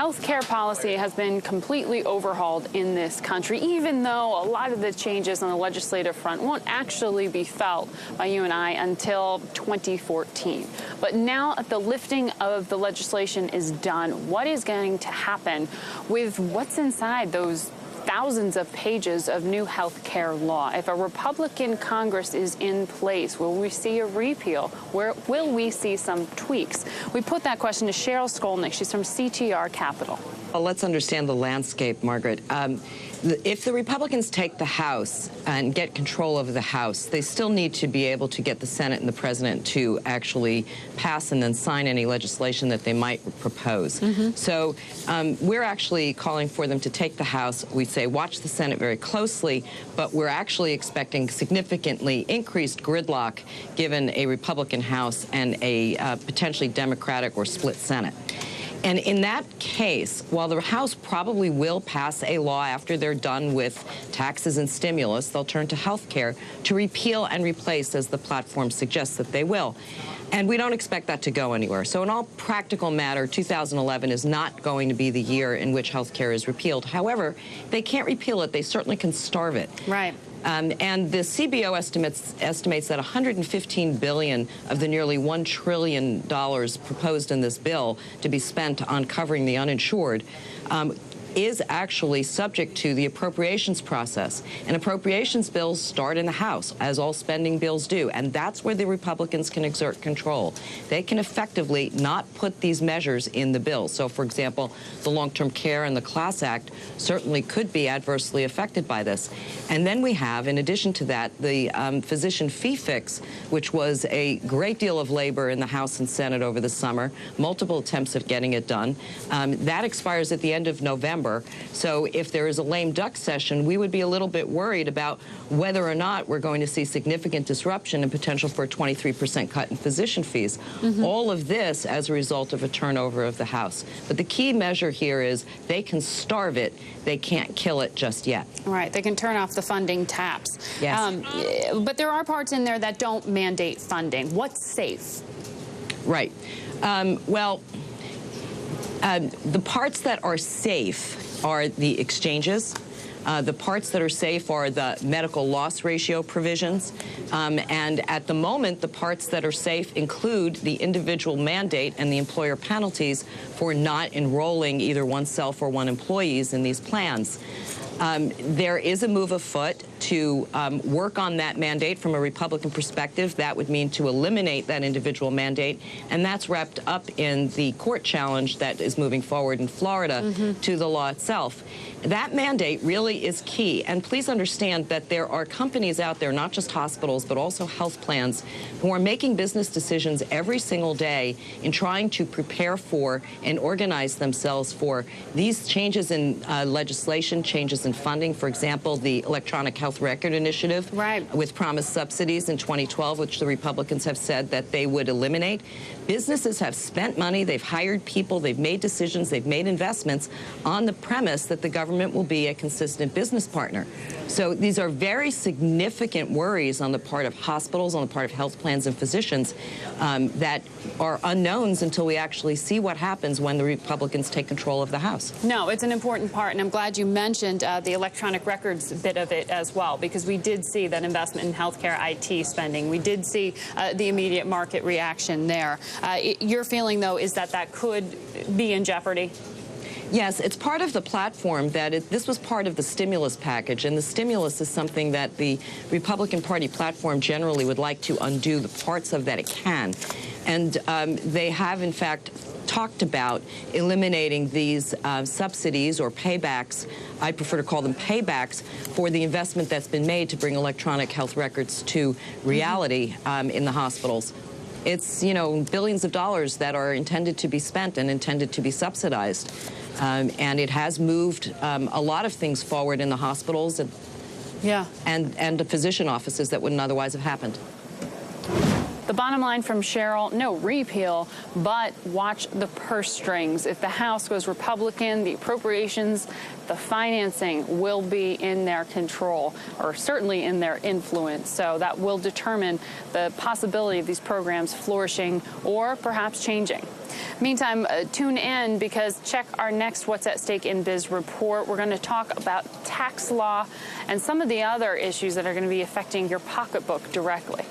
healthcare policy has been completely overhauled in this country, even though a lot of the changes on the legislative front won't actually be felt by you and I until 2014. But now the lifting of the legislation is done. What is going to happen with what's inside those thousands of pages of new health care law? If a Republican Congress is in place, will we see a repeal? Will we see some tweaks? We put that question to Sheryl Skolnick. She's from CTR Capital. Well, let's understand the landscape, Margaret. If the Republicans take the House and get control of the House, they still need to be able to get the Senate and the President to actually pass and then sign any legislation that they might propose. So we're actually calling for them to take the House. We say watch the Senate very closely, but we're actually expecting significantly increased gridlock given a Republican House and a potentially Democratic or split Senate. And in that case, while the House probably will pass a law after they're done with taxes and stimulus, they'll turn to health care to repeal and replace, as the platform suggests that they will. And we don't expect that to go anywhere. So in all practical matter, 2011 is not going to be the year in which health care is repealed. However, they can't repeal it. They certainly can starve it. Right. And the CBO estimates that $115 billion of the nearly $1 trillion proposed in this bill to be spent on covering the uninsured is actually subject to the appropriations process. And appropriations bills start in the House, as all spending bills do. And that's where the Republicans can exert control. They can effectively not put these measures in the bill. So, for example, the Long-Term Care and the Class Act certainly could be adversely affected by this. And then we have, in addition to that, the physician fee fix, which was a great deal of labor in the House and Senate over the summer, multiple attempts at getting it done. That expires at the end of November. So if there is a lame duck session, we would be a little bit worried about whether or not we're going to see significant disruption and potential for a 23% cut in physician fees. All of this as a result of a turnover of the House. But the key measure here is they can starve it. They can't kill it just yet. Right. They can turn off the funding taps. Yes. But there are parts in there that don't mandate funding. What's safe? Right. The parts that are safe are the exchanges. The parts that are safe are the medical loss ratio provisions. And at the moment, the parts that are safe include the individual mandate and the employer penalties for not enrolling either oneself or one employees in these plans. There is a move afoot to work on that mandate from a Republican perspective. That would mean to eliminate that individual mandate, and that's wrapped up in the court challenge that is moving forward in Florida to the law itself. That mandate really is key, and please understand that there are companies out there, not just hospitals, but also health plans, who are making business decisions every single day in trying to prepare for and organize themselves for these changes in legislation, changes in funding. For example, the Electronic Health Record Initiative, with promised subsidies in 2012, which the Republicans have said that they would eliminate. Businesses have spent money, they've hired people, they've made decisions, they've made investments on the premise that the government will be a consistent business partner. So these are very significant worries on the part of hospitals, on the part of health plans and physicians that are unknowns until we actually see what happens when the Republicans take control of the House. No, it's an important part, and I'm glad you mentioned the electronic records bit of it as well, because we did see that investment in healthcare IT spending. We did see the immediate market reaction there. Your feeling, though, is that that could be in jeopardy? Yes, it's part of the platform that this was part of the stimulus package, and the stimulus is something that the Republican Party platform generally would like to undo the parts of that it can. And they have, in fact, talked about eliminating these subsidies or paybacks. I prefer to call them paybacks for the investment that's been made to bring electronic health records to reality in the hospitals. It's, you know, billions of dollars that are intended to be spent and intended to be subsidized. And it has moved a lot of things forward in the hospitals and the physician offices that wouldn't otherwise have happened. The bottom line from Sheryl, no repeal, but watch the purse strings. If the House goes Republican, the appropriations, the financing will be in their control, or certainly in their influence. So that will determine the possibility of these programs flourishing or perhaps changing. Meantime, tune in, because check our next What's at Stake in Biz report. We're going to talk about tax law and some of the other issues that are going to be affecting your pocketbook directly.